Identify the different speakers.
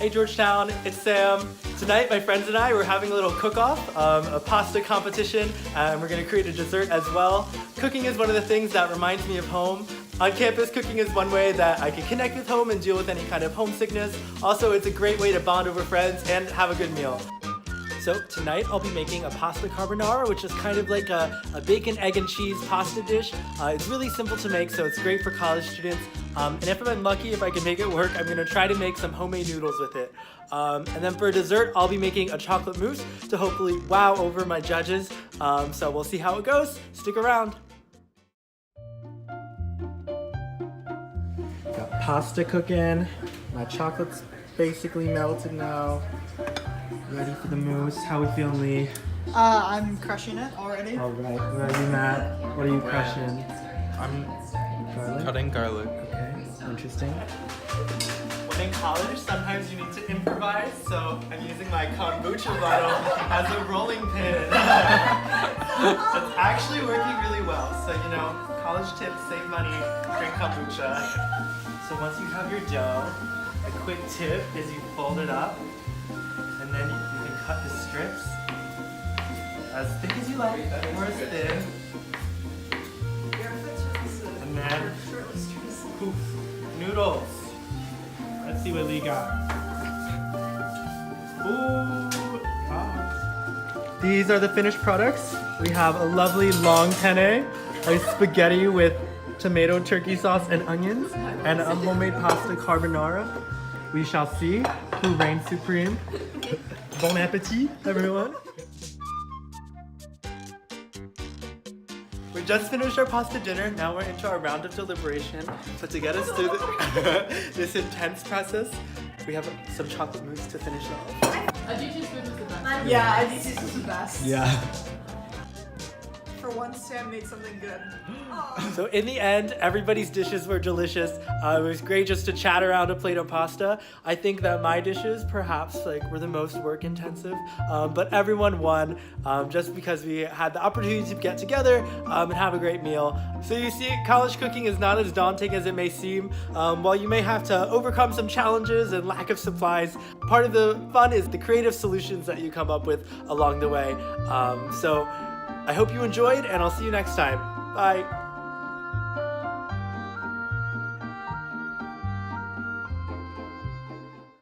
Speaker 1: Hey Georgetown, it's Sam. Tonight my friends and I were having a little cook-off, a pasta competition, and we're gonna create a dessert as well. Cooking is one of the things that reminds me of home. On campus, cooking is one way that I can connect with home and deal with any kind of homesickness. Also, it's a great way to bond over friends and have a good meal. So tonight I'll be making a pasta carbonara, which is kind of like a bacon, egg, and cheese pasta dish. It's really simple to make, so it's great for college students. And if I'm lucky, if I can make it work, I'm gonna try to make some homemade noodles with it. And then for dessert, I'll be making a chocolate mousse to hopefully wow over my judges. So we'll see how it goes. Stick around. Got pasta cooking. My chocolate's basically melted now. Ready for the mousse. How we feeling, Lee?
Speaker 2: I'm crushing it already.
Speaker 1: All right. Where are you, Matt? What are you crushing?
Speaker 3: I'm
Speaker 1: Garlic?
Speaker 3: cutting garlic.
Speaker 1: Okay, interesting. When in college, sometimes you need to improvise, so I'm using my kombucha bottle as a rolling pin. It's actually working really well. So, you know, college tips, save money, drink kombucha. So once you have your dough, a quick tip is you fold it up, and then you can cut the strips as thick as you like, or as thin. And then, poof, noodles. Let's see what Lee got. Ooh, ah. These are the finished products. We have a lovely long penne, a spaghetti with tomato, turkey sauce, and onions, and a homemade pasta carbonara. We shall see who reigns supreme. Bon appetit, everyone. We just finished our pasta dinner. Now we're into our round of deliberation. But to get us through this intense process, we have some chocolate mousse to finish it off.
Speaker 4: Aditi's food was the best.
Speaker 2: Yeah, Aditi's was the best.
Speaker 1: Yeah.
Speaker 2: For once, Sam made something good.
Speaker 1: So in the end, everybody's dishes were delicious. It was great just to chat around a plate of pasta. I think that my dishes perhaps were the most work intensive, but everyone won just because we had the opportunity to get together and have a great meal. So you see, college cooking is not as daunting as it may seem. While you may have to overcome some challenges and lack of supplies, part of the fun is the creative solutions that you come up with along the way. So I hope you enjoyed, and I'll see you next time. Bye.